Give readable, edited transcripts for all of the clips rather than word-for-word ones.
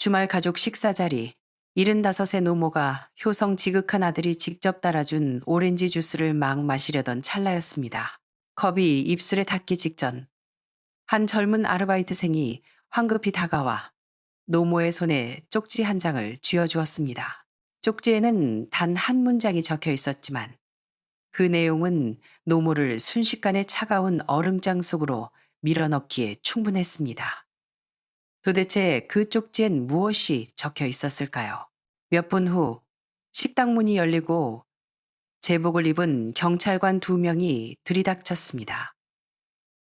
주말 가족 식사 자리. 75의 노모가 효성 지극한 아들이 직접 따라준 오렌지 주스를 막 마시려던 찰나였습니다. 컵이 입술에 닿기 직전 한 젊은 아르바이트생이 황급히 다가와 노모의 손에 쪽지 한 장을 쥐어주었습니다. 쪽지에는 단 한 문장이 적혀 있었지만 그 내용은 노모를 순식간에 차가운 얼음장 속으로 밀어넣기에 충분했습니다. 도대체 그 쪽지엔 무엇이 적혀 있었을까요? 몇 분 후 식당 문이 열리고 제복을 입은 경찰관 2명이 들이닥쳤습니다.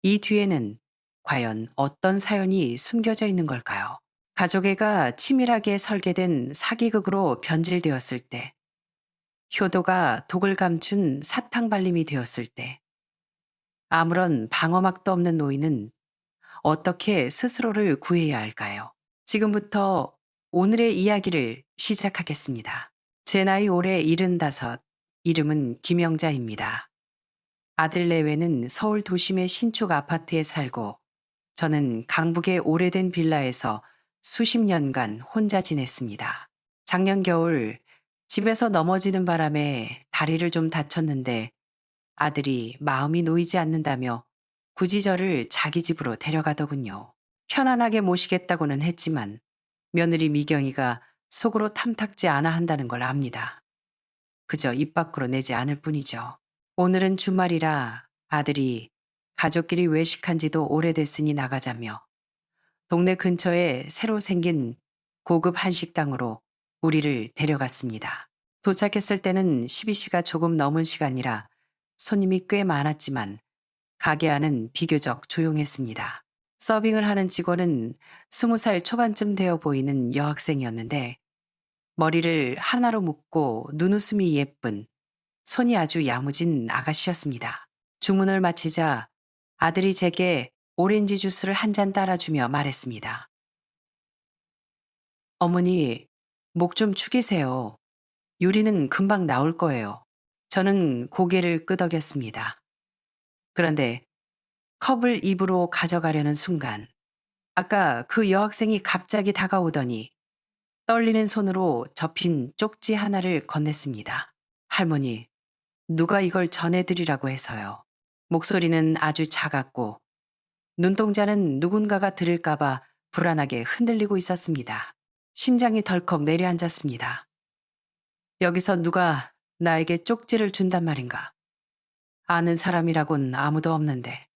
이 뒤에는 과연 어떤 사연이 숨겨져 있는 걸까요? 가족애가 치밀하게 설계된 사기극으로 변질되었을 때, 효도가 독을 감춘 사탕 발림이 되었을 때, 아무런 방어막도 없는 노인은 어떻게 스스로를 구해야 할까요? 지금부터 오늘의 이야기를 시작하겠습니다. 제 나이 올해 75, 이름은 김영자입니다. 아들 내외는 서울 도심의 신축 아파트에 살고 저는 강북의 오래된 빌라에서 수십 년간 혼자 지냈습니다. 작년 겨울 집에서 넘어지는 바람에 다리를 좀 다쳤는데 아들이 마음이 놓이지 않는다며 굳이 저를 자기 집으로 데려가더군요. 편안하게 모시겠다고는 했지만 며느리 미경이가 속으로 탐탁지 않아 한다는 걸 압니다. 그저 입 밖으로 내지 않을 뿐이죠. 오늘은 주말이라 아들이 가족끼리 외식한 지도 오래됐으니 나가자며 동네 근처에 새로 생긴 고급 한식당으로 우리를 데려갔습니다. 도착했을 때는 12시가 조금 넘은 시간이라 손님이 꽤 많았지만 가게 안은 비교적 조용했습니다. 서빙을 하는 직원은 20살 초반쯤 되어 보이는 여학생이었는데 머리를 하나로 묶고 눈웃음이 예쁜 손이 아주 야무진 아가씨였습니다. 주문을 마치자 아들이 제게 오렌지 주스를 한 잔 따라주며 말했습니다. 어머니, 목 좀 축이세요. 요리는 금방 나올 거예요. 저는 고개를 끄덕였습니다. 그런데 컵을 입으로 가져가려는 순간 아까 그 여학생이 갑자기 다가오더니 떨리는 손으로 접힌 쪽지 하나를 건넸습니다. 할머니, 누가 이걸 전해드리라고 해서요. 목소리는 아주 작았고 눈동자는 누군가가 들을까봐 불안하게 흔들리고 있었습니다. 심장이 덜컥 내려앉았습니다. 여기서 누가 나에게 쪽지를 준단 말인가? 아는 사람이라곤 아무도 없는데.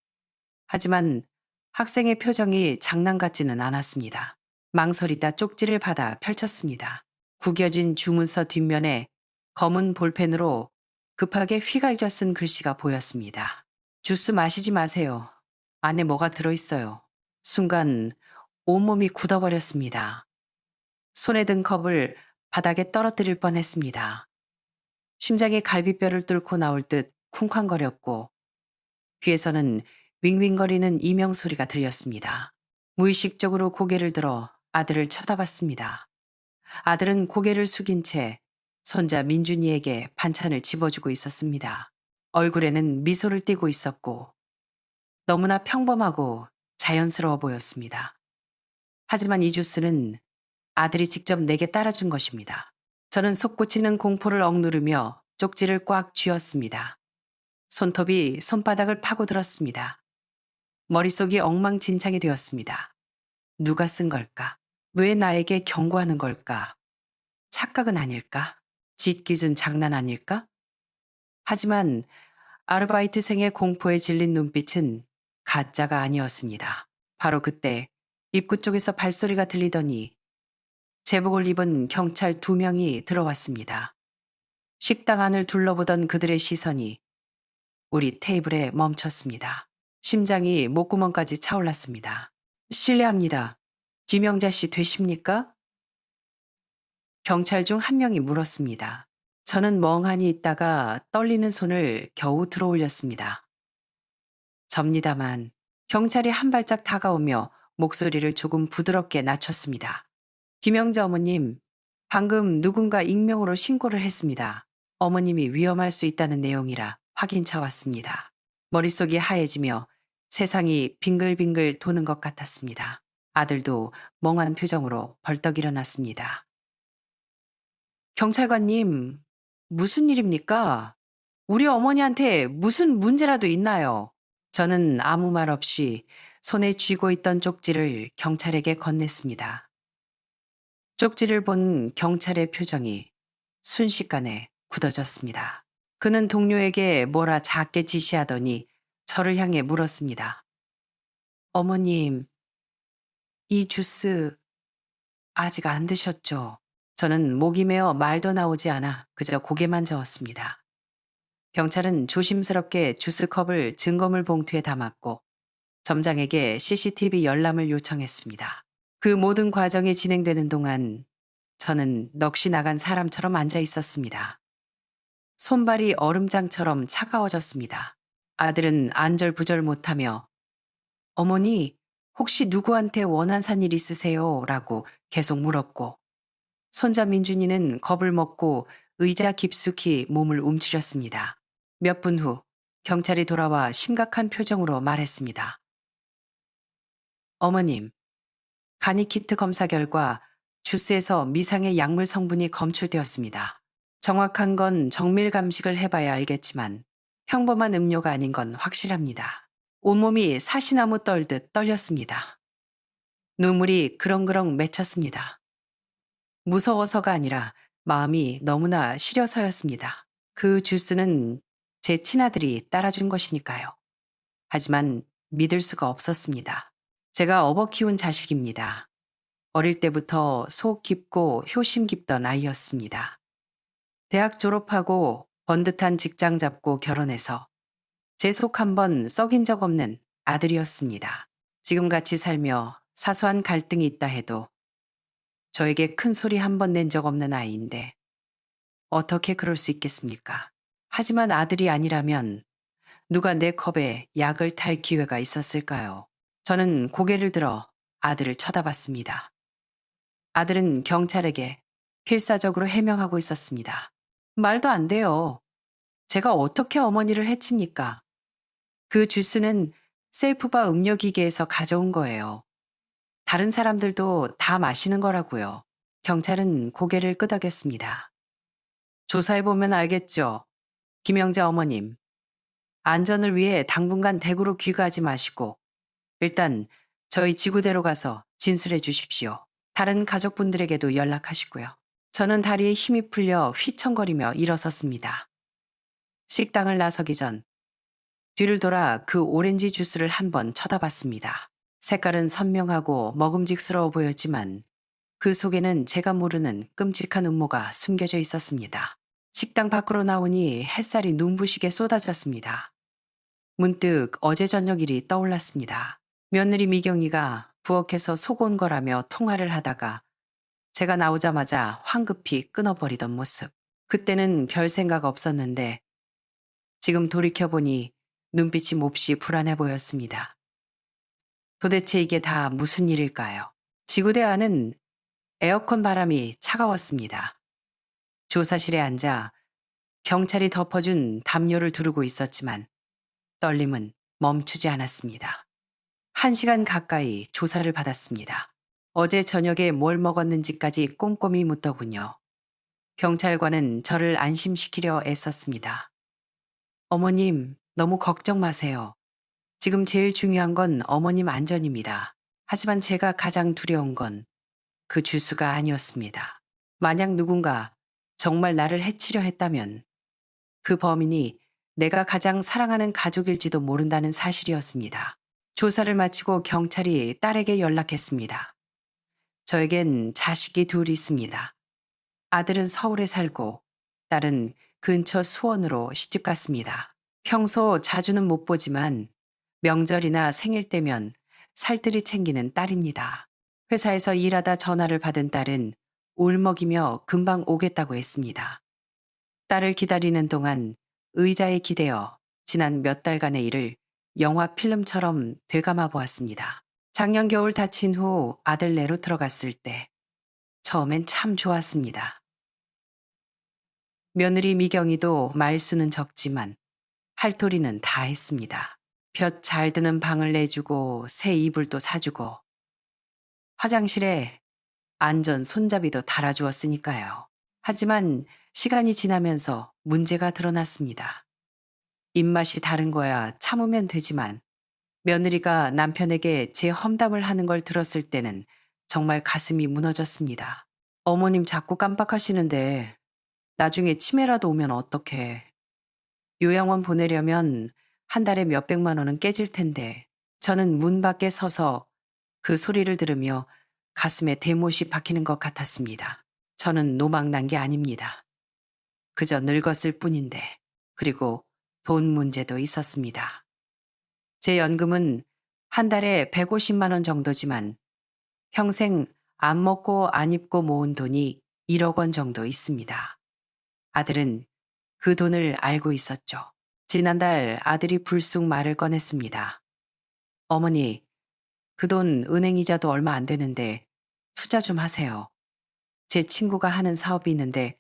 하지만 학생의 표정이 장난 같지는 않았습니다. 망설이다 쪽지를 받아 펼쳤습니다. 구겨진 주문서 뒷면에 검은 볼펜으로 급하게 휘갈겨 쓴 글씨가 보였습니다. 주스 마시지 마세요. 안에 뭐가 들어있어요. 순간 온몸이 굳어버렸습니다. 손에 든 컵을 바닥에 떨어뜨릴 뻔했습니다. 심장이 갈비뼈를 뚫고 나올 듯 쿵쾅거렸고 귀에서는 윙윙거리는 이명 소리가 들렸습니다. 무의식적으로 고개를 들어 아들을 쳐다봤습니다. 아들은 고개를 숙인 채 손자 민준이에게 반찬을 집어주고 있었습니다. 얼굴에는 미소를 띠고 있었고 너무나 평범하고 자연스러워 보였습니다. 하지만 이 주스는 아들이 직접 내게 따라준 것입니다. 저는 솟구치는 공포를 억누르며 쪽지를 꽉 쥐었습니다. 손톱이 손바닥을 파고들었습니다. 머릿속이 엉망진창이 되었습니다. 누가 쓴 걸까? 왜 나에게 경고하는 걸까? 착각은 아닐까? 짓궂은 장난 아닐까? 하지만 아르바이트생의 공포에 질린 눈빛은 가짜가 아니었습니다. 바로 그때 입구 쪽에서 발소리가 들리더니 제복을 입은 경찰 2명이 들어왔습니다. 식당 안을 둘러보던 그들의 시선이 우리 테이블에 멈췄습니다. 심장이 목구멍까지 차올랐습니다. 실례합니다. 김영자 씨 되십니까? 경찰 중 한 명이 물었습니다. 저는 멍하니 있다가 떨리는 손을 겨우 들어올렸습니다. 접니다만 경찰이 한 발짝 다가오며 목소리를 조금 부드럽게 낮췄습니다. 김영자 어머님, 방금 누군가 익명으로 신고를 했습니다. 어머님이 위험할 수 있다는 내용이라 확인차 왔습니다. 머릿속이 하얘지며 세상이 빙글빙글 도는 것 같았습니다. 아들도 멍한 표정으로 벌떡 일어났습니다. 경찰관님, 무슨 일입니까? 우리 어머니한테 무슨 문제라도 있나요? 저는 아무 말 없이 손에 쥐고 있던 쪽지를 경찰에게 건넸습니다. 쪽지를 본 경찰의 표정이 순식간에 굳어졌습니다. 그는 동료에게 뭐라 작게 지시하더니 저를 향해 물었습니다. 어머님, 이 주스 아직 안 드셨죠? 저는 목이 메어 말도 나오지 않아 그저 고개만 저었습니다. 경찰은 조심스럽게 주스컵을 증거물 봉투에 담았고 점장에게 CCTV 열람을 요청했습니다. 그 모든 과정이 진행되는 동안 저는 넋이 나간 사람처럼 앉아 있었습니다. 손발이 얼음장처럼 차가워졌습니다. 아들은 안절부절 못하며 어머니, 혹시 누구한테 원한 산 일 있으세요? 라고 계속 물었고 손자 민준이는 겁을 먹고 의자 깊숙이 몸을 움츠렸습니다. 몇 분 후 경찰이 돌아와 심각한 표정으로 말했습니다. 어머님, 가니키트 검사 결과 주스에서 미상의 약물 성분이 검출되었습니다. 정확한 건 정밀 감식을 해봐야 알겠지만 평범한 음료가 아닌 건 확실합니다. 온몸이 사시나무 떨듯 떨렸습니다. 눈물이 그렁그렁 맺혔습니다. 무서워서가 아니라 마음이 너무나 시려서였습니다. 그 주스는 제 친아들이 따라준 것이니까요. 하지만 믿을 수가 없었습니다. 제가 업어 키운 자식입니다. 어릴 때부터 속 깊고 효심 깊던 아이였습니다. 대학 졸업하고 번듯한 직장 잡고 결혼해서 제 속 한번 썩인 적 없는 아들이었습니다. 지금 같이 살며 사소한 갈등이 있다 해도 저에게 큰 소리 한 번 낸 적 없는 아이인데 어떻게 그럴 수 있겠습니까? 하지만 아들이 아니라면 누가 내 컵에 약을 탈 기회가 있었을까요? 저는 고개를 들어 아들을 쳐다봤습니다. 아들은 경찰에게 필사적으로 해명하고 있었습니다. 말도 안 돼요. 제가 어떻게 어머니를 해칩니까? 그 주스는 셀프바 음료기계에서 가져온 거예요. 다른 사람들도 다 마시는 거라고요. 경찰은 고개를 끄덕였습니다. 조사해보면 알겠죠. 김영자 어머님, 안전을 위해 당분간 댁으로 귀가하지 마시고 일단 저희 지구대로 가서 진술해 주십시오. 다른 가족분들에게도 연락하시고요. 저는 다리에 힘이 풀려 휘청거리며 일어섰습니다. 식당을 나서기 전 뒤를 돌아 그 오렌지 주스를 한번 쳐다봤습니다. 색깔은 선명하고 먹음직스러워 보였지만 그 속에는 제가 모르는 끔찍한 음모가 숨겨져 있었습니다. 식당 밖으로 나오니 햇살이 눈부시게 쏟아졌습니다. 문득 어제 저녁 일이 떠올랐습니다. 며느리 미경이가 부엌에서 속 온 거라며 통화를 하다가 제가 나오자마자 황급히 끊어버리던 모습. 그때는 별 생각 없었는데 지금 돌이켜보니 눈빛이 몹시 불안해 보였습니다. 도대체 이게 다 무슨 일일까요? 지구대 안은 에어컨 바람이 차가웠습니다. 조사실에 앉아 경찰이 덮어준 담요를 두르고 있었지만 떨림은 멈추지 않았습니다. 1시간 가까이 조사를 받았습니다. 어제 저녁에 뭘 먹었는지까지 꼼꼼히 묻더군요. 경찰관은 저를 안심시키려 애썼습니다. 어머님, 너무 걱정 마세요. 지금 제일 중요한 건 어머님 안전입니다. 하지만 제가 가장 두려운 건 그 주수가 아니었습니다. 만약 누군가 정말 나를 해치려 했다면 그 범인이 내가 가장 사랑하는 가족일지도 모른다는 사실이었습니다. 조사를 마치고 경찰이 딸에게 연락했습니다. 저에겐 자식이 둘 있습니다. 아들은 서울에 살고 딸은 근처 수원으로 시집 갔습니다. 평소 자주는 못 보지만 명절이나 생일 때면 살뜰히 챙기는 딸입니다. 회사에서 일하다 전화를 받은 딸은 울먹이며 금방 오겠다고 했습니다. 딸을 기다리는 동안 의자에 기대어 지난 몇 달간의 일을 영화 필름처럼 되감아 보았습니다. 작년 겨울 다친 후 아들 내로 들어갔을 때 처음엔 참 좋았습니다. 며느리 미경이도 말수는 적지만 할토리는 다 했습니다. 볕 잘 드는 방을 내주고 새 이불도 사주고 화장실에 안전 손잡이도 달아주었으니까요. 하지만 시간이 지나면서 문제가 드러났습니다. 입맛이 다른 거야 참으면 되지만 며느리가 남편에게 제 험담을 하는 걸 들었을 때는 정말 가슴이 무너졌습니다. 어머님 자꾸 깜빡하시는데 나중에 치매라도 오면 어떡해. 요양원 보내려면 한 달에 몇백만 원은 깨질 텐데 저는 문 밖에 서서 그 소리를 들으며 가슴에 대못이 박히는 것 같았습니다. 저는 노망난 게 아닙니다. 그저 늙었을 뿐인데 그리고 돈 문제도 있었습니다. 제 연금은 한 달에 150만 원 정도지만 평생 안 먹고 안 입고 모은 돈이 1억 원 정도 있습니다. 아들은 그 돈을 알고 있었죠. 지난달 아들이 불쑥 말을 꺼냈습니다. 어머니, 그 돈 은행 이자도 얼마 안 되는데 투자 좀 하세요. 제 친구가 하는 사업이 있는데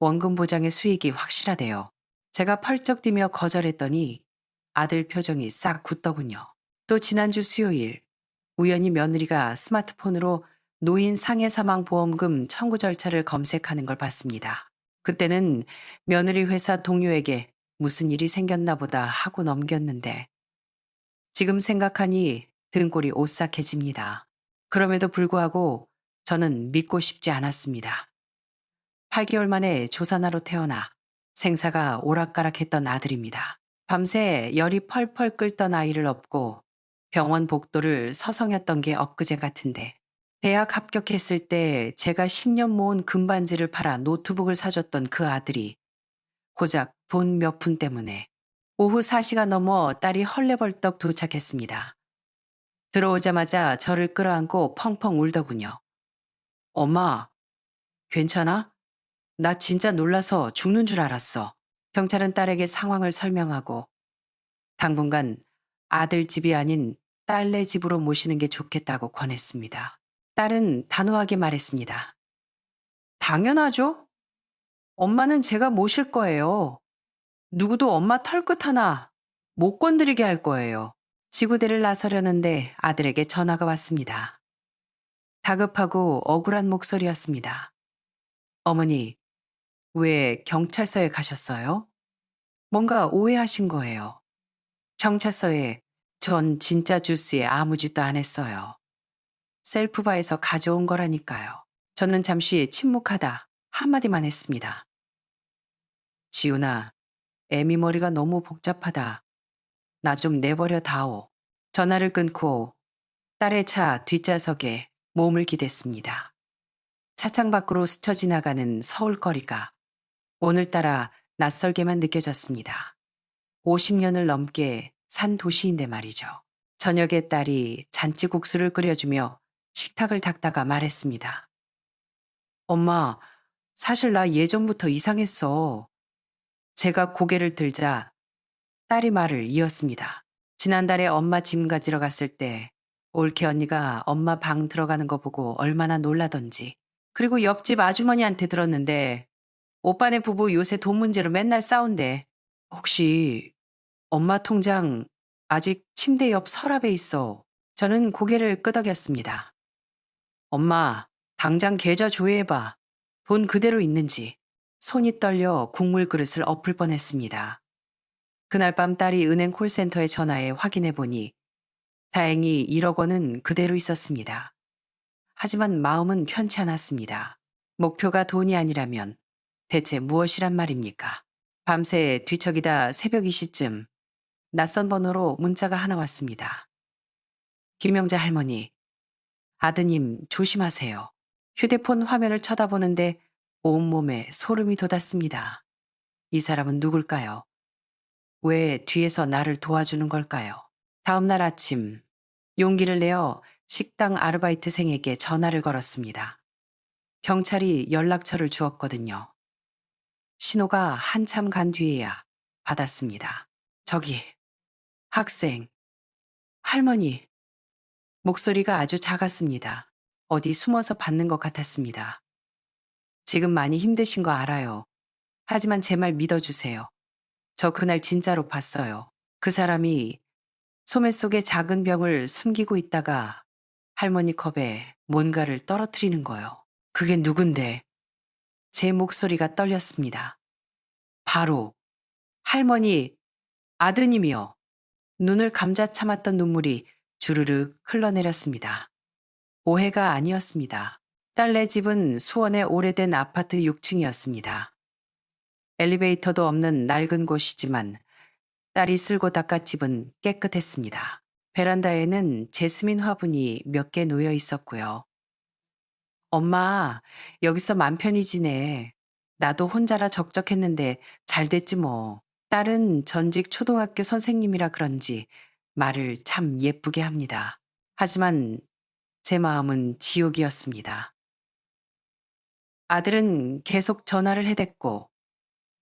원금 보장의 수익이 확실하대요. 제가 펄쩍 뛰며 거절했더니 아들 표정이 싹 굳더군요. 또 지난주 수요일 우연히 며느리가 스마트폰으로 노인 상해 사망 보험금 청구 절차를 검색하는 걸 봤습니다. 그때는 며느리 회사 동료에게 무슨 일이 생겼나 보다 하고 넘겼는데 지금 생각하니 등골이 오싹해집니다. 그럼에도 불구하고 저는 믿고 싶지 않았습니다. 8개월 만에 조산아로 태어나 생사가 오락가락했던 아들입니다. 밤새 열이 펄펄 끓던 아이를 업고 병원 복도를 서성였던 게 엊그제 같은데 대학 합격했을 때 제가 10년 모은 금반지를 팔아 노트북을 사줬던 그 아들이 고작 돈 몇 푼 때문에 오후 4시가 넘어 딸이 헐레벌떡 도착했습니다. 들어오자마자 저를 끌어안고 펑펑 울더군요. 엄마, 괜찮아? 나 진짜 놀라서 죽는 줄 알았어. 경찰은 딸에게 상황을 설명하고 당분간 아들 집이 아닌 딸네 집으로 모시는 게 좋겠다고 권했습니다. 딸은 단호하게 말했습니다. 당연하죠. 엄마는 제가 모실 거예요. 누구도 엄마 털끝 하나 못 건드리게 할 거예요. 지구대를 나서려는데 아들에게 전화가 왔습니다. 다급하고 억울한 목소리였습니다. 어머니, 왜 경찰서에 가셨어요? 뭔가 오해하신 거예요. 경찰서에 전 진짜 주스에 아무 짓도 안 했어요. 셀프바에서 가져온 거라니까요. 저는 잠시 침묵하다 한마디만 했습니다. 지훈아, 애미 머리가 너무 복잡하다. 나 좀 내버려 다오. 전화를 끊고 딸의 차 뒷좌석에 몸을 기댔습니다. 차창 밖으로 스쳐 지나가는 서울거리가 오늘따라 낯설게만 느껴졌습니다. 50년을 넘게 산 도시인데 말이죠. 저녁에 딸이 잔치국수를 끓여주며 식탁을 닦다가 말했습니다. 엄마, 사실 나 예전부터 이상했어. 제가 고개를 들자 딸이 말을 이었습니다. 지난달에 엄마 짐 가지러 갔을 때 올케 언니가 엄마 방 들어가는 거 보고 얼마나 놀라던지. 그리고 옆집 아주머니한테 들었는데 오빠네 부부 요새 돈 문제로 맨날 싸운대. 혹시 엄마 통장 아직 침대 옆 서랍에 있어. 저는 고개를 끄덕였습니다. 엄마, 당장 계좌 조회해봐. 돈 그대로 있는지. 손이 떨려 국물 그릇을 엎을 뻔했습니다. 그날 밤 딸이 은행 콜센터에 전화해 확인해 보니 다행히 1억 원은 그대로 있었습니다. 하지만 마음은 편치 않았습니다. 목표가 돈이 아니라면 대체 무엇이란 말입니까? 밤새 뒤척이다 새벽 2시쯤 낯선 번호로 문자가 하나 왔습니다. 김영자 할머니, 아드님 조심하세요. 휴대폰 화면을 쳐다보는데 온몸에 소름이 돋았습니다. 이 사람은 누굴까요? 왜 뒤에서 나를 도와주는 걸까요? 다음 날 아침 용기를 내어 식당 아르바이트생에게 전화를 걸었습니다. 경찰이 연락처를 주었거든요. 신호가 한참 간 뒤에야 받았습니다. 저기, 학생, 할머니. 목소리가 아주 작았습니다. 어디 숨어서 받는 것 같았습니다. 지금 많이 힘드신 거 알아요. 하지만 제 말 믿어주세요. 저 그날 진짜로 봤어요. 그 사람이 소매 속에 작은 병을 숨기고 있다가 할머니 컵에 뭔가를 떨어뜨리는 거요. 그게 누군데? 제 목소리가 떨렸습니다. 바로 할머니, 아드님이요. 눈을 감자 참았던 눈물이 주르륵 흘러내렸습니다. 오해가 아니었습니다. 딸네 집은 수원의 오래된 아파트 6층이었습니다. 엘리베이터도 없는 낡은 곳이지만 딸이 쓸고 닦아 집은 깨끗했습니다. 베란다에는 제스민 화분이 몇 개 놓여 있었고요. 엄마, 여기서 맘 편히 지내. 나도 혼자라 적적했는데 잘 됐지 뭐. 딸은 전직 초등학교 선생님이라 그런지 말을 참 예쁘게 합니다. 하지만 제 마음은 지옥이었습니다. 아들은 계속 전화를 해댔고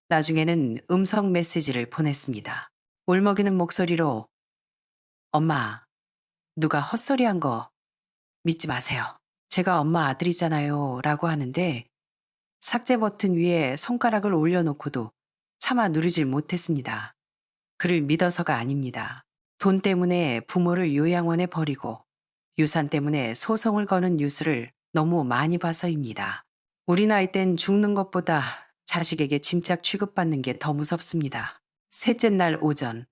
나중에는 음성 메시지를 보냈습니다. 울먹이는 목소리로 엄마, 누가 헛소리한 거 믿지 마세요. 제가 엄마 아들이잖아요 라고 하는데 삭제 버튼 위에 손가락을 올려놓고도 차마 누르질 못했습니다. 그를 믿어서가 아닙니다. 돈 때문에 부모를 요양원에 버리고 유산 때문에 소송을 거는 뉴스를 너무 많이 봐서입니다. 우리 나이 땐 죽는 것보다 자식에게 짐짝 취급받는 게 더 무섭습니다. 셋째 날 오전,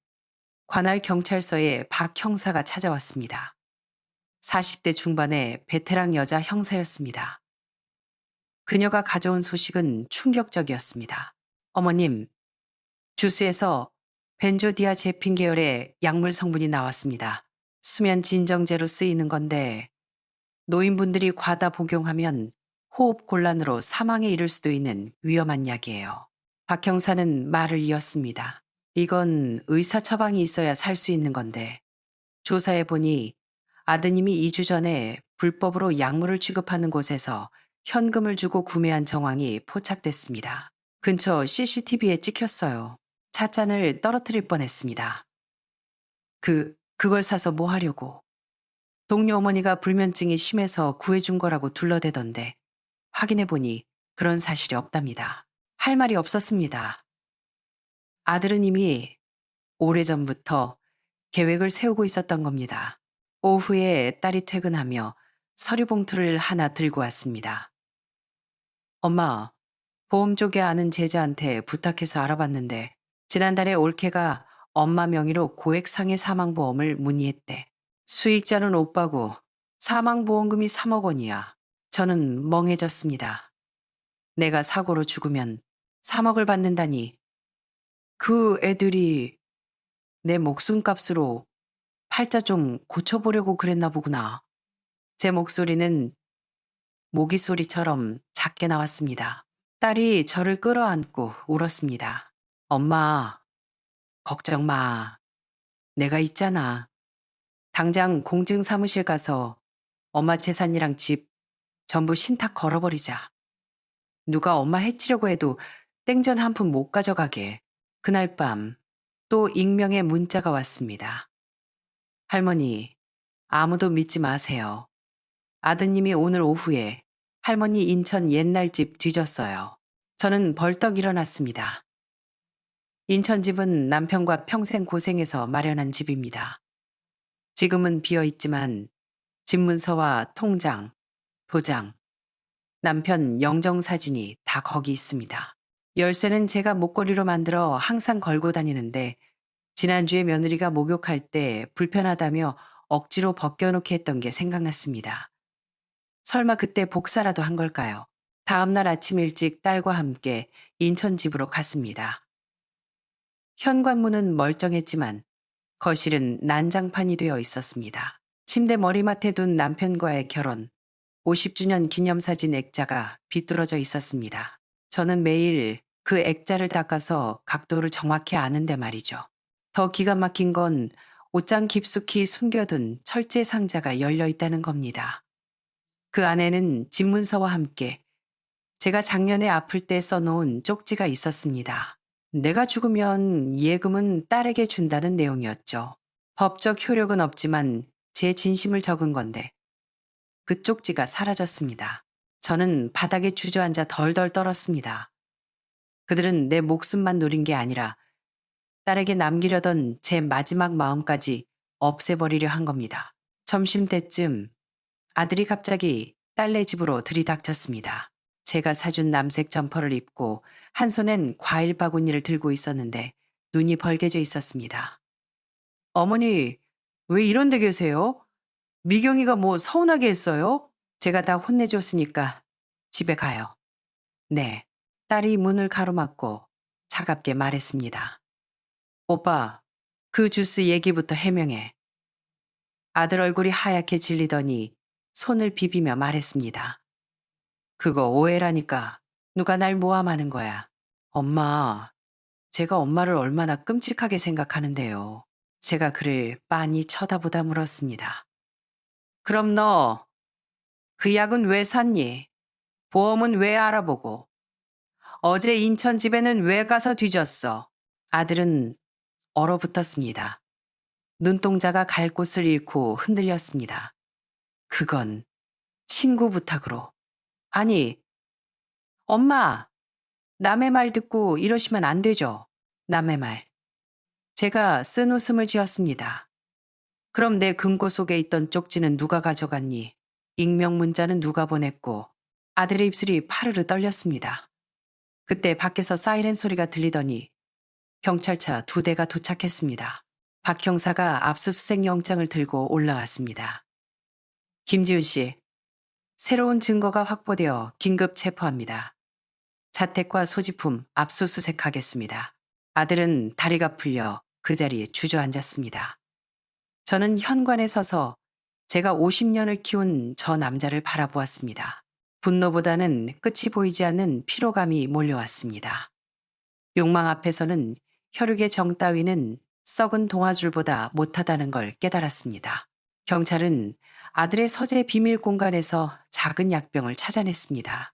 관할 경찰서에 박 형사가 찾아왔습니다. 40대 중반의 베테랑 여자 형사였습니다. 그녀가 가져온 소식은 충격적이었습니다. 어머님, 주스에서 벤조디아제핀 계열의 약물 성분이 나왔습니다. 수면 진정제로 쓰이는 건데 노인분들이 과다 복용하면 호흡 곤란으로 사망에 이를 수도 있는 위험한 약이에요. 박 형사는 말을 이었습니다. 이건 의사 처방이 있어야 살 수 있는 건데 조사해 보니 아드님이 2주 전에 불법으로 약물을 취급하는 곳에서 현금을 주고 구매한 정황이 포착됐습니다. 근처 CCTV에 찍혔어요. 찻잔을 떨어뜨릴 뻔했습니다. 그걸 사서 뭐 하려고? 동료 어머니가 불면증이 심해서 구해준 거라고 둘러대던데 확인해보니 그런 사실이 없답니다. 할 말이 없었습니다. 아들은 이미 오래전부터 계획을 세우고 있었던 겁니다. 오후에 딸이 퇴근하며 서류 봉투를 하나 들고 왔습니다. 엄마, 보험 쪽에 아는 제자한테 부탁해서 알아봤는데 지난달에 올케가 엄마 명의로 고액 상해 사망보험을 문의했대. 수익자는 오빠고 사망보험금이 3억 원이야. 저는 멍해졌습니다. 내가 사고로 죽으면 3억을 받는다니. 그 애들이 내 목숨값으로 팔자 좀 고쳐보려고 그랬나 보구나. 제 목소리는 모기 소리처럼 작게 나왔습니다. 딸이 저를 끌어안고 울었습니다. 엄마, 걱정 마. 내가 있잖아. 당장 공증 사무실 가서 엄마 재산이랑 집 전부 신탁 걸어버리자. 누가 엄마 해치려고 해도 땡전 한 푼 못 가져가게. 그날 밤 또 익명의 문자가 왔습니다. 할머니, 아무도 믿지 마세요. 아드님이 오늘 오후에 할머니 인천 옛날 집 뒤졌어요. 저는 벌떡 일어났습니다. 인천 집은 남편과 평생 고생해서 마련한 집입니다. 지금은 비어 있지만 집 문서와 통장, 도장, 남편 영정사진이 다 거기 있습니다. 열쇠는 제가 목걸이로 만들어 항상 걸고 다니는데 지난주에 며느리가 목욕할 때 불편하다며 억지로 벗겨놓게 했던 게 생각났습니다. 설마 그때 복사라도 한 걸까요? 다음 날 아침 일찍 딸과 함께 인천 집으로 갔습니다. 현관문은 멀쩡했지만 거실은 난장판이 되어 있었습니다. 침대 머리맡에 둔 남편과의 결혼, 50주년 기념사진 액자가 비뚤어져 있었습니다. 저는 매일 그 액자를 닦아서 각도를 정확히 아는데 말이죠. 더 기가 막힌 건 옷장 깊숙이 숨겨둔 철제 상자가 열려 있다는 겁니다. 그 안에는 집문서와 함께 제가 작년에 아플 때 써놓은 쪽지가 있었습니다. 내가 죽으면 예금은 딸에게 준다는 내용이었죠. 법적 효력은 없지만 제 진심을 적은 건데 그 쪽지가 사라졌습니다. 저는 바닥에 주저앉아 덜덜 떨었습니다. 그들은 내 목숨만 노린 게 아니라 딸에게 남기려던 제 마지막 마음까지 없애버리려 한 겁니다. 점심때쯤 아들이 갑자기 딸네 집으로 들이닥쳤습니다. 제가 사준 남색 점퍼를 입고 한 손엔 과일 바구니를 들고 있었는데 눈이 벌개져 있었습니다. 어머니, 왜 이런 데 계세요? 미경이가 뭐 서운하게 했어요? 제가 다 혼내줬으니까 집에 가요. 네. 딸이 문을 가로막고 차갑게 말했습니다. 오빠, 그 주스 얘기부터 해명해. 아들 얼굴이 하얗게 질리더니 손을 비비며 말했습니다. 그거 오해라니까. 누가 날 모함하는 거야. 엄마, 제가 엄마를 얼마나 끔찍하게 생각하는데요. 제가 그를 빤히 쳐다보다 물었습니다. 그럼 너 그 약은 왜 샀니? 보험은 왜 알아보고? 어제 인천 집에는 왜 가서 뒤졌어? 아들은 얼어붙었습니다. 눈동자가 갈 곳을 잃고 흔들렸습니다. 그건 친구 부탁으로. 아니, 엄마, 남의 말 듣고 이러시면 안 되죠. 남의 말. 제가 쓴 웃음을 지었습니다. 그럼 내 금고 속에 있던 쪽지는 누가 가져갔니? 익명 문자는 누가 보냈고? 아들의 입술이 파르르 떨렸습니다. 그때 밖에서 사이렌 소리가 들리더니 경찰차 2대가 도착했습니다. 박 형사가 압수수색 영장을 들고 올라왔습니다. 김지훈 씨, 새로운 증거가 확보되어 긴급 체포합니다. 자택과 소지품 압수수색하겠습니다. 아들은 다리가 풀려 그 자리에 주저앉았습니다. 저는 현관에 서서 제가 50년을 키운 저 남자를 바라보았습니다. 분노보다는 끝이 보이지 않는 피로감이 몰려왔습니다. 욕망 앞에서는 혈육의 정 따위는 썩은 동아줄보다 못하다는 걸 깨달았습니다. 경찰은 아들의 서재 비밀 공간에서 작은 약병을 찾아냈습니다.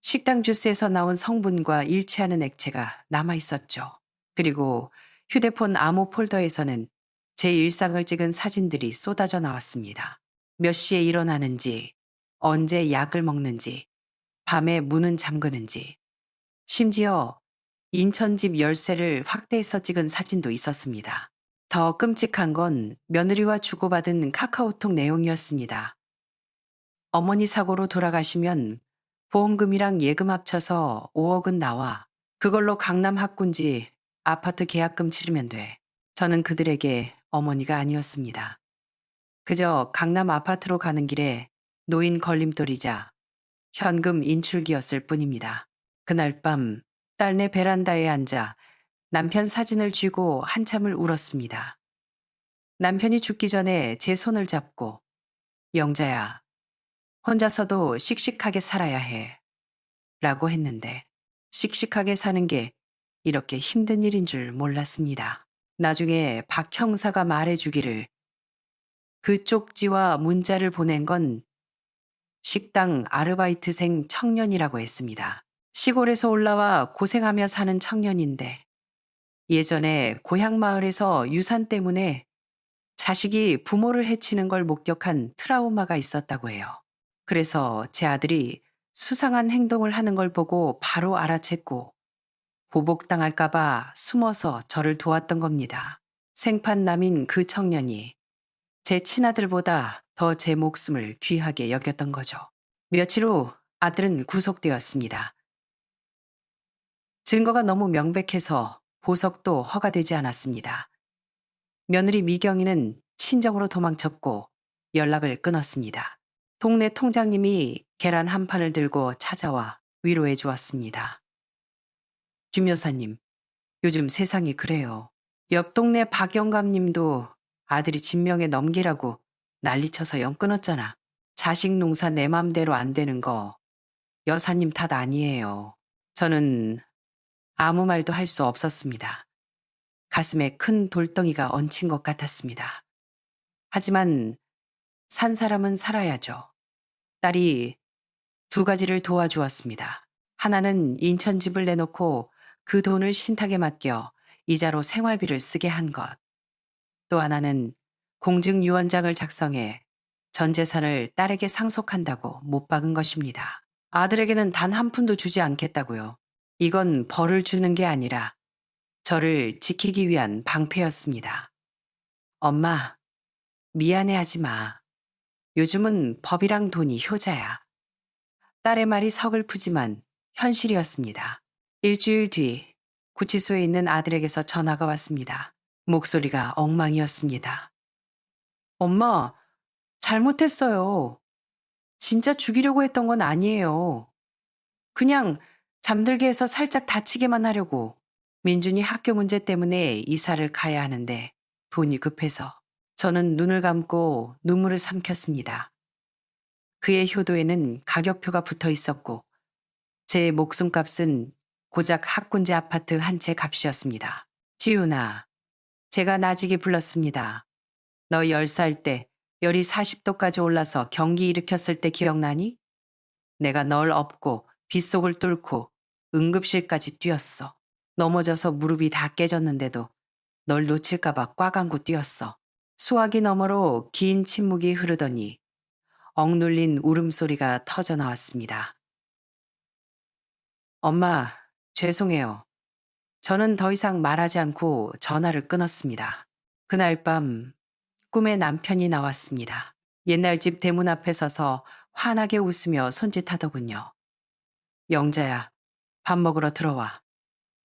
식당 주스에서 나온 성분과 일치하는 액체가 남아 있었죠. 그리고 휴대폰 암호 폴더에서는 제 일상을 찍은 사진들이 쏟아져 나왔습니다. 몇 시에 일어나는지, 언제 약을 먹는지, 밤에 문은 잠그는지, 심지어 인천집 열쇠를 확대해서 찍은 사진도 있었습니다. 더 끔찍한 건 며느리와 주고받은 카카오톡 내용이었습니다. 어머니 사고로 돌아가시면 보험금이랑 예금 합쳐서 5억은 나와. 그걸로 강남 학군지 아파트 계약금 치르면 돼. 저는 그들에게 어머니가 아니었습니다. 그저 강남 아파트로 가는 길에 노인 걸림돌이자 현금 인출기였을 뿐입니다. 그날 밤 딸네 베란다에 앉아 남편 사진을 쥐고 한참을 울었습니다. 남편이 죽기 전에 제 손을 잡고 영자야, 혼자서도 씩씩하게 살아야 해. 라고 했는데 씩씩하게 사는 게 이렇게 힘든 일인 줄 몰랐습니다. 나중에 박 형사가 말해주기를 그 쪽지와 문자를 보낸 건 식당 아르바이트생 청년이라고 했습니다. 시골에서 올라와 고생하며 사는 청년인데 예전에 고향 마을에서 유산 때문에 자식이 부모를 해치는 걸 목격한 트라우마가 있었다고 해요. 그래서 제 아들이 수상한 행동을 하는 걸 보고 바로 알아챘고 보복당할까봐 숨어서 저를 도왔던 겁니다. 생판남인 그 청년이 제 친아들보다 더 제 목숨을 귀하게 여겼던 거죠. 며칠 후 아들은 구속되었습니다. 증거가 너무 명백해서 보석도 허가되지 않았습니다. 며느리 미경이는 친정으로 도망쳤고 연락을 끊었습니다. 동네 통장님이 계란 한 판을 들고 찾아와 위로해 주었습니다. 김 여사님, 요즘 세상이 그래요. 옆 동네 박 영감님도 아들이 진명에 넘기라고 난리쳐서 영 끊었잖아. 자식 농사 내 맘대로 안 되는 거 여사님 탓 아니에요. 저는 아무 말도 할 수 없었습니다. 가슴에 큰 돌덩이가 얹힌 것 같았습니다. 하지만 산 사람은 살아야죠. 딸이 2가지를 도와주었습니다. 하나는 인천 집을 내놓고 그 돈을 신탁에 맡겨 이자로 생활비를 쓰게 한 것. 또 하나는 공증유언장을 작성해 전 재산을 딸에게 상속한다고 못 박은 것입니다. 아들에게는 단 한 푼도 주지 않겠다고요. 이건 벌을 주는 게 아니라 저를 지키기 위한 방패였습니다. 엄마, 미안해하지 마. 요즘은 법이랑 돈이 효자야. 딸의 말이 서글프지만 현실이었습니다. 일주일 뒤 구치소에 있는 아들에게서 전화가 왔습니다. 목소리가 엉망이었습니다. 엄마, 잘못했어요. 진짜 죽이려고 했던 건 아니에요. 그냥 잠들게 해서 살짝 다치게만 하려고. 민준이 학교 문제 때문에 이사를 가야 하는데 돈이 급해서. 저는 눈을 감고 눈물을 삼켰습니다. 그의 효도에는 가격표가 붙어 있었고 제 목숨값은 고작 학군제 아파트 한 채 값이었습니다. 지훈아, 제가 나지게 불렀습니다. 너 10살 때 열이 40도까지 올라서 경기 일으켰을 때 기억나니? 내가 널 업고 빗속을 뚫고 응급실까지 뛰었어. 넘어져서 무릎이 다 깨졌는데도 널 놓칠까봐 꽉 안고 뛰었어. 수화기 너머로 긴 침묵이 흐르더니 억눌린 울음소리가 터져 나왔습니다. 엄마, 죄송해요. 저는 더 이상 말하지 않고 전화를 끊었습니다. 그날 밤 꿈에 남편이 나왔습니다. 옛날 집 대문 앞에 서서 환하게 웃으며 손짓하더군요. 영자야, 밥 먹으러 들어와.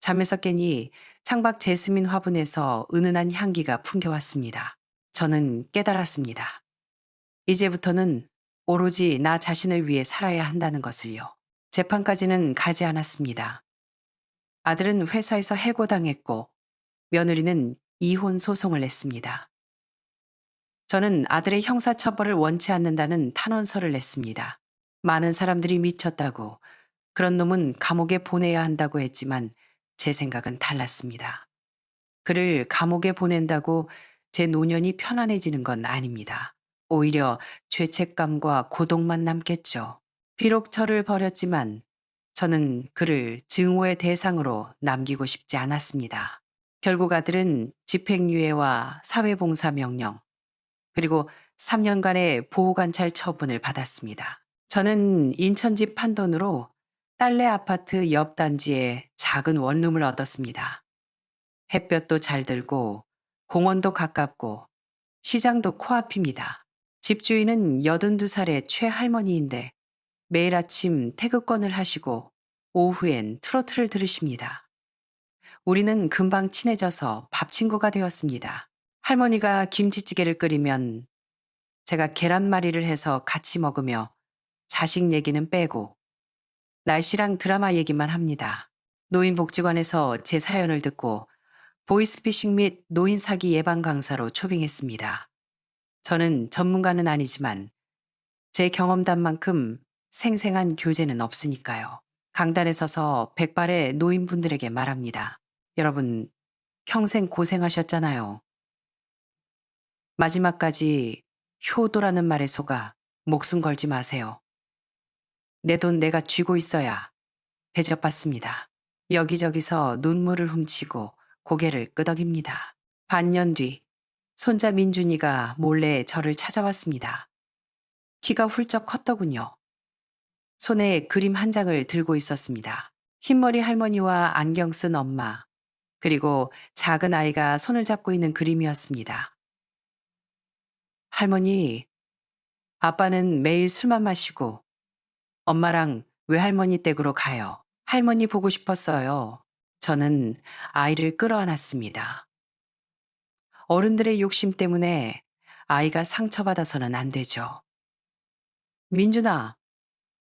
잠에서 깨니 창밖 제스민 화분에서 은은한 향기가 풍겨왔습니다. 저는 깨달았습니다. 이제부터는 오로지 나 자신을 위해 살아야 한다는 것을요. 재판까지는 가지 않았습니다. 아들은 회사에서 해고당했고 며느리는 이혼 소송을 냈습니다. 저는 아들의 형사처벌을 원치 않는다는 탄원서를 냈습니다. 많은 사람들이 미쳤다고 그런 놈은 감옥에 보내야 한다고 했지만 제 생각은 달랐습니다. 그를 감옥에 보낸다고 제 노년이 편안해지는 건 아닙니다. 오히려 죄책감과 고독만 남겠죠. 비록 저를 버렸지만 저는 그를 증오의 대상으로 남기고 싶지 않았습니다. 결국 아들은 집행유예와 사회봉사 명령, 그리고 3년간의 보호관찰 처분을 받았습니다. 저는 인천집 판돈으로 딸내 아파트 옆 단지에 작은 원룸을 얻었습니다. 햇볕도 잘 들고 공원도 가깝고 시장도 코앞입니다. 집주인은 82살의 최할머니인데 매일 아침 태극권을 하시고 오후엔 트로트를 들으십니다. 우리는 금방 친해져서 밥 친구가 되었습니다. 할머니가 김치찌개를 끓이면 제가 계란말이를 해서 같이 먹으며 자식 얘기는 빼고 날씨랑 드라마 얘기만 합니다. 노인복지관에서 제 사연을 듣고 보이스피싱 및 노인 사기 예방 강사로 초빙했습니다. 저는 전문가는 아니지만 제 경험담만큼 생생한 교재는 없으니까요. 강단에 서서 백발의 노인분들에게 말합니다. 여러분, 평생 고생하셨잖아요. 마지막까지 효도라는 말에 속아 목숨 걸지 마세요. 내 돈 내가 쥐고 있어야 대접받습니다. 여기저기서 눈물을 훔치고 고개를 끄덕입니다. 반년 뒤 손자 민준이가 몰래 저를 찾아왔습니다. 키가 훌쩍 컸더군요. 손에 그림 한 장을 들고 있었습니다. 흰머리 할머니와 안경 쓴 엄마, 그리고 작은 아이가 손을 잡고 있는 그림이었습니다. 할머니, 아빠는 매일 술만 마시고 엄마랑 외할머니 댁으로 가요. 할머니 보고 싶었어요. 저는 아이를 끌어안았습니다. 어른들의 욕심 때문에 아이가 상처받아서는 안 되죠. 민준아,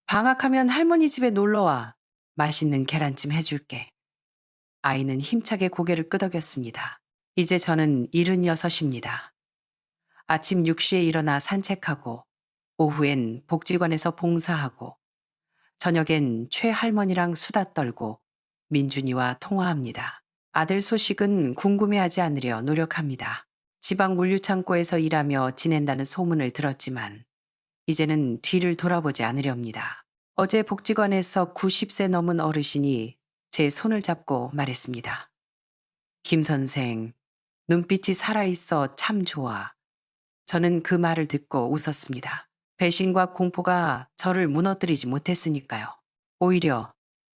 방학하면 할머니 집에 놀러와. 맛있는 계란찜 해줄게. 아이는 힘차게 고개를 끄덕였습니다. 이제 저는 76입니다. 아침 6시에 일어나 산책하고 오후엔 복지관에서 봉사하고 저녁엔 최할머니랑 수다 떨고 민준이와 통화합니다. 아들 소식은 궁금해하지 않으려 노력합니다. 지방 물류창고에서 일하며 지낸다는 소문을 들었지만 이제는 뒤를 돌아보지 않으렵니다. 어제 복지관에서 90세 넘은 어르신이 제 손을 잡고 말했습니다. 김 선생, 눈빛이 살아있어 참 좋아. 저는 그 말을 듣고 웃었습니다. 배신과 공포가 저를 무너뜨리지 못했으니까요. 오히려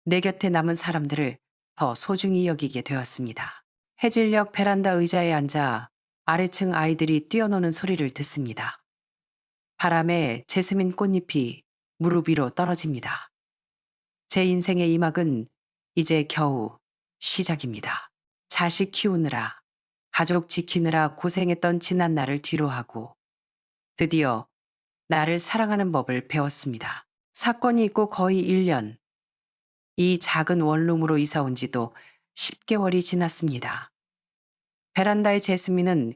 내 곁에 남은 사람들을 더 소중히 여기게 되었습니다. 해질녘 베란다 의자에 앉아 아래층 아이들이 뛰어노는 소리를 듣습니다. 바람에 제스민 꽃잎이 무릎 위로 떨어집니다. 제 인생의 이 막은 이제 겨우 시작입니다. 자식 키우느라, 가족 지키느라 고생했던 지난 날을 뒤로하고 드디어 나를 사랑하는 법을 배웠습니다. 사건이 있고 거의 1년, 이 작은 원룸으로 이사 온 지도 10개월이 지났습니다. 베란다의 제스민은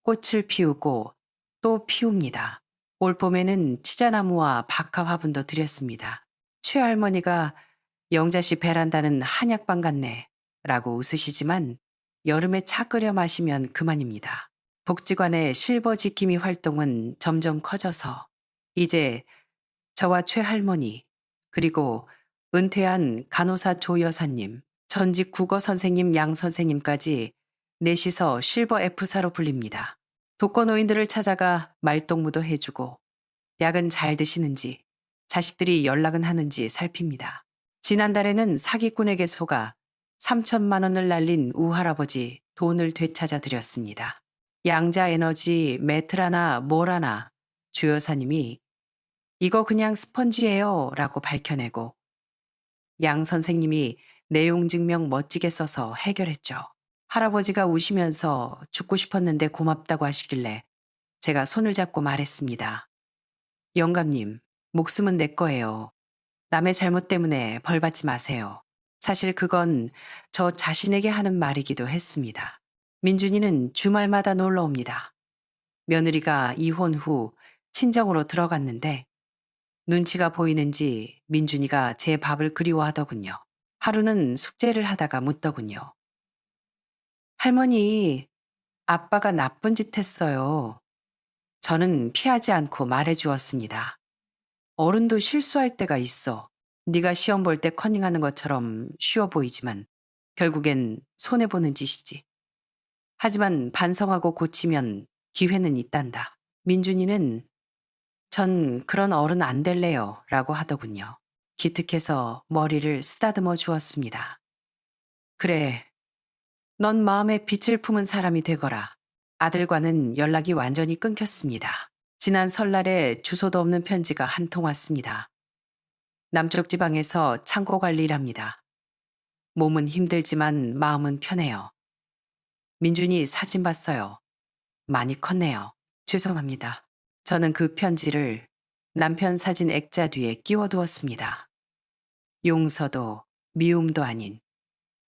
꽃을 피우고 또 피웁니다. 올 봄에는 치자나무와 박하 화분도 들였습니다. 최할머니가 영자씨 베란다는 한약방 같네 라고 웃으시지만 여름에 차 끓여 마시면 그만입니다. 복지관의 실버 지킴이 활동은 점점 커져서 이제 저와 최할머니 그리고 은퇴한 간호사 조 여사님, 전직 국어 선생님 양 선생님까지 넷이서 실버 F사로 불립니다. 독거노인들을 찾아가 말동무도 해주고 약은 잘 드시는지 자식들이 연락은 하는지 살핍니다. 지난달에는 사기꾼에게 속아 3천만 원을 날린 우할아버지 돈을 되찾아 드렸습니다. 양자 에너지 메트라나 뭐라나 조 여사님이 이거 그냥 스펀지예요 라고 밝혀내고 양 선생님이 내용 증명 멋지게 써서 해결했죠. 할아버지가 우시면서 죽고 싶었는데 고맙다고 하시길래 제가 손을 잡고 말했습니다. 영감님, 목숨은 내 거예요. 남의 잘못 때문에 벌 받지 마세요. 사실 그건 저 자신에게 하는 말이기도 했습니다. 민준이는 주말마다 놀러 옵니다. 며느리가 이혼 후 친정으로 들어갔는데 눈치가 보이는지 민준이가 제 밥을 그리워하더군요. 하루는 숙제를 하다가 묻더군요. 할머니, 아빠가 나쁜 짓 했어요. 저는 피하지 않고 말해 주었습니다. 어른도 실수할 때가 있어. 네가 시험 볼 때 커닝하는 것처럼 쉬워 보이지만 결국엔 손해보는 짓이지. 하지만 반성하고 고치면 기회는 있단다. 민준이는 전 그런 어른 안 될래요 라고 하더군요. 기특해서 머리를 쓰다듬어 주었습니다. 그래, 넌 마음에 빛을 품은 사람이 되거라. 아들과는 연락이 완전히 끊겼습니다. 지난 설날에 주소도 없는 편지가 한 통 왔습니다. 남쪽 지방에서 창고 관리를 합니다. 몸은 힘들지만 마음은 편해요. 민준이 사진 봤어요. 많이 컸네요. 죄송합니다. 저는 그 편지를 남편 사진 액자 뒤에 끼워두었습니다. 용서도 미움도 아닌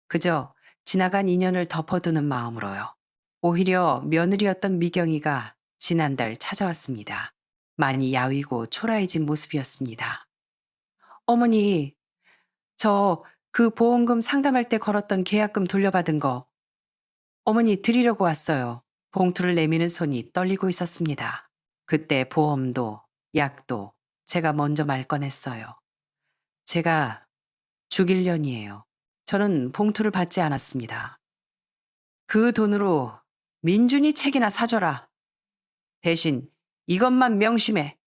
그저 지나간 인연을 덮어두는 마음으로요. 오히려 며느리였던 미경이가 지난달 찾아왔습니다. 많이 야위고 초라해진 모습이었습니다. 어머니, 저 그 보험금 상담할 때 걸었던 계약금 돌려받은 거 어머니 드리려고 왔어요. 봉투를 내미는 손이 떨리고 있었습니다. 그때 보험도 약도 제가 먼저 말 꺼냈어요. 제가 죽일 년이에요. 저는 봉투를 받지 않았습니다. 그 돈으로 민준이 책이나 사줘라. 대신 이것만 명심해.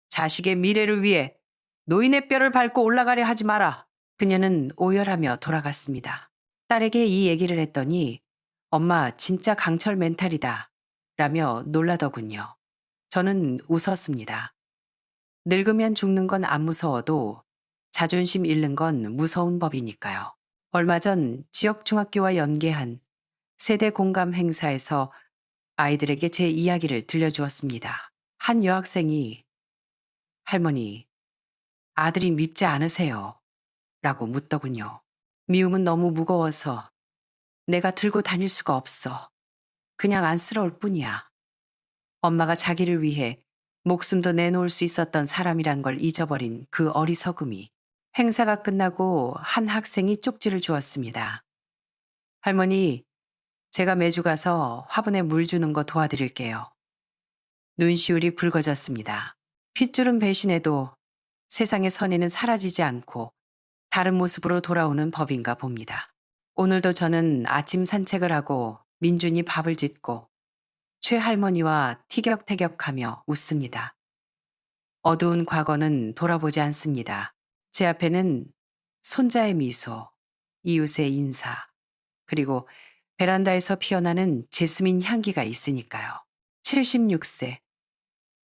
자식의 미래를 위해 노인의 뼈를 밟고 올라가려 하지 마라. 그녀는 오열하며 돌아갔습니다. 딸에게 이 얘기를 했더니 엄마 진짜 강철 멘탈이다. 라며 놀라더군요. 저는 웃었습니다. 늙으면 죽는 건 안 무서워도 자존심 잃는 건 무서운 법이니까요. 얼마 전 지역 중학교와 연계한 세대 공감 행사에서 아이들에게 제 이야기를 들려주었습니다. 한 여학생이 할머니, 아들이 밉지 않으세요? 라고 묻더군요. 미움은 너무 무거워서 내가 들고 다닐 수가 없어. 그냥 안쓰러울 뿐이야. 엄마가 자기를 위해 목숨도 내놓을 수 있었던 사람이란 걸 잊어버린 그 어리석음이. 행사가 끝나고 한 학생이 쪽지를 주었습니다. 할머니, 제가 매주 가서 화분에 물 주는 거 도와드릴게요. 눈시울이 붉어졌습니다. 핏줄은 배신해도 세상의 선의는 사라지지 않고 다른 모습으로 돌아오는 법인가 봅니다. 오늘도 저는 아침 산책을 하고 민준이 밥을 짓고 최할머니와 티격태격하며 웃습니다. 어두운 과거는 돌아보지 않습니다. 제 앞에는 손자의 미소, 이웃의 인사, 그리고 베란다에서 피어나는 제스민 향기가 있으니까요. 76세.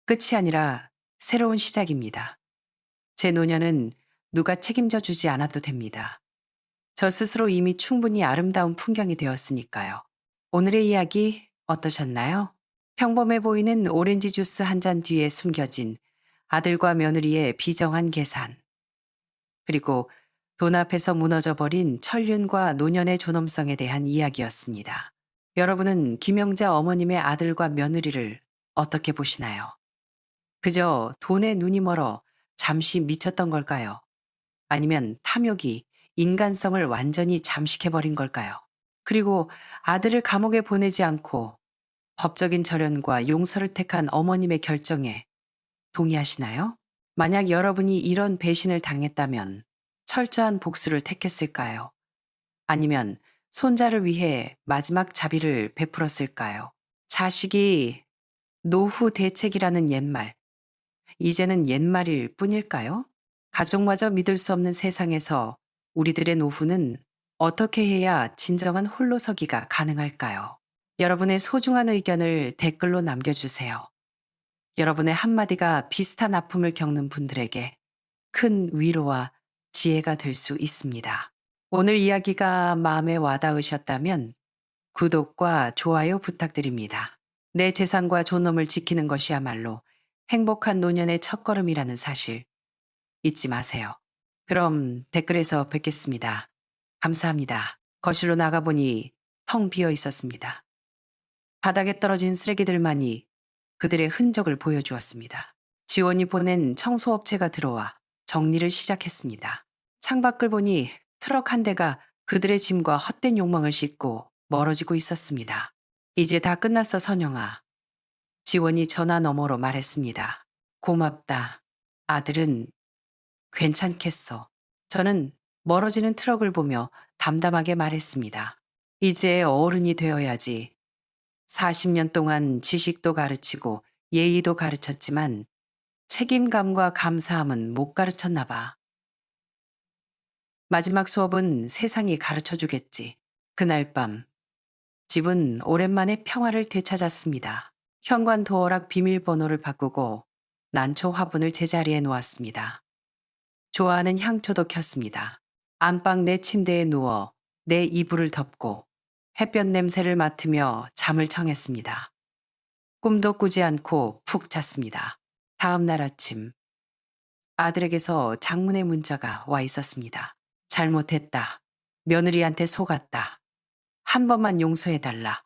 끝이 아니라 새로운 시작입니다. 제 노년은 누가 책임져 주지 않아도 됩니다. 저 스스로 이미 충분히 아름다운 풍경이 되었으니까요. 오늘의 이야기 어떠셨나요? 평범해 보이는 오렌지 주스 한 잔 뒤에 숨겨진 아들과 며느리의 비정한 계산, 그리고 돈 앞에서 무너져 버린 천륜과 노년의 존엄성에 대한 이야기였습니다. 여러분은 김영자 어머님의 아들과 며느리를 어떻게 보시나요? 그저 돈에 눈이 멀어 잠시 미쳤던 걸까요? 아니면 탐욕이 인간성을 완전히 잠식해버린 걸까요? 그리고 아들을 감옥에 보내지 않고 법적인 절연과 용서를 택한 어머님의 결정에 동의하시나요? 만약 여러분이 이런 배신을 당했다면 철저한 복수를 택했을까요? 아니면 손자를 위해 마지막 자비를 베풀었을까요? 자식이 노후 대책이라는 옛말, 이제는 옛말일 뿐일까요? 가족마저 믿을 수 없는 세상에서 우리들의 노후는 어떻게 해야 진정한 홀로서기가 가능할까요? 여러분의 소중한 의견을 댓글로 남겨주세요. 여러분의 한마디가 비슷한 아픔을 겪는 분들에게 큰 위로와 지혜가 될 수 있습니다. 오늘 이야기가 마음에 와닿으셨다면 구독과 좋아요 부탁드립니다. 내 재산과 존엄을 지키는 것이야말로 행복한 노년의 첫걸음이라는 사실 잊지 마세요. 그럼 댓글에서 뵙겠습니다. 감사합니다. 거실로 나가보니 텅 비어 있었습니다. 바닥에 떨어진 쓰레기들만이 그들의 흔적을 보여주었습니다. 지원이 보낸 청소업체가 들어와 정리를 시작했습니다. 창밖을 보니 트럭 한 대가 그들의 짐과 헛된 욕망을 싣고 멀어지고 있었습니다. 이제 다 끝났어, 선영아. 지원이 전화 너머로 말했습니다. 고맙다. 아들은 괜찮겠어. 저는 멀어지는 트럭을 보며 담담하게 말했습니다. 이제 어른이 되어야지. 40년 동안 지식도 가르치고 예의도 가르쳤지만 책임감과 감사함은 못 가르쳤나 봐. 마지막 수업은 세상이 가르쳐 주겠지. 그날 밤 집은 오랜만에 평화를 되찾았습니다. 현관 도어락 비밀번호를 바꾸고 난초 화분을 제자리에 놓았습니다. 좋아하는 향초도 켰습니다. 안방 내 침대에 누워 내 이불을 덮고 햇볕 냄새를 맡으며 잠을 청했습니다. 꿈도 꾸지 않고 푹 잤습니다. 다음 날 아침 아들에게서 장문의 문자가 와 있었습니다. 잘못했다. 며느리한테 속았다. 한 번만 용서해달라.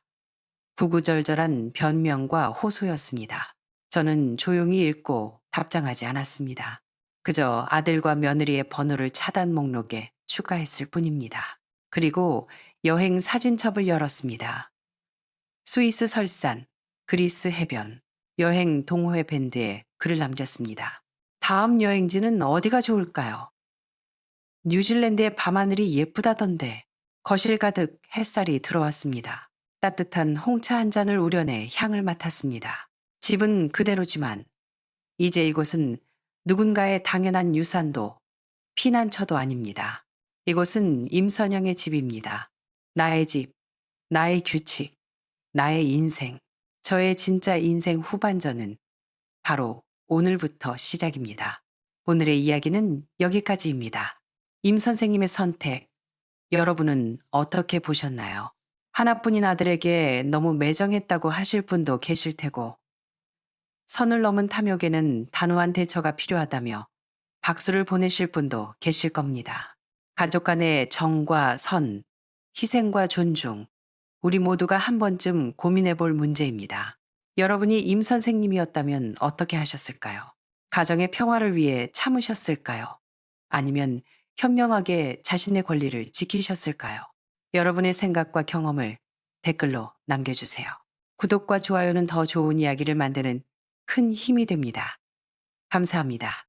구구절절한 변명과 호소였습니다. 저는 조용히 읽고 답장하지 않았습니다. 그저 아들과 며느리의 번호를 차단 목록에 추가했을 뿐입니다. 그리고 여행 사진첩을 열었습니다. 스위스 설산, 그리스 해변, 여행 동호회 밴드에 글을 남겼습니다. 다음 여행지는 어디가 좋을까요? 뉴질랜드의 밤하늘이 예쁘다던데. 거실 가득 햇살이 들어왔습니다. 따뜻한 홍차 한 잔을 우려내 향을 맡았습니다. 집은 그대로지만 이제 이곳은 누군가의 당연한 유산도 피난처도 아닙니다. 이곳은 임선영의 집입니다. 나의 집, 나의 규칙, 나의 인생. 저의 진짜 인생 후반전은 바로 오늘부터 시작입니다. 오늘의 이야기는 여기까지입니다. 임 선생님의 선택, 여러분은 어떻게 보셨나요? 하나뿐인 아들에게 너무 매정했다고 하실 분도 계실 테고, 선을 넘은 탐욕에는 단호한 대처가 필요하다며 박수를 보내실 분도 계실 겁니다. 가족 간의 정과 선, 희생과 존중, 우리 모두가 한 번쯤 고민해 볼 문제입니다. 여러분이 임 선생님이었다면 어떻게 하셨을까요? 가정의 평화를 위해 참으셨을까요? 아니면 현명하게 자신의 권리를 지키셨을까요? 여러분의 생각과 경험을 댓글로 남겨주세요. 구독과 좋아요는 더 좋은 이야기를 만드는 큰 힘이 됩니다. 감사합니다.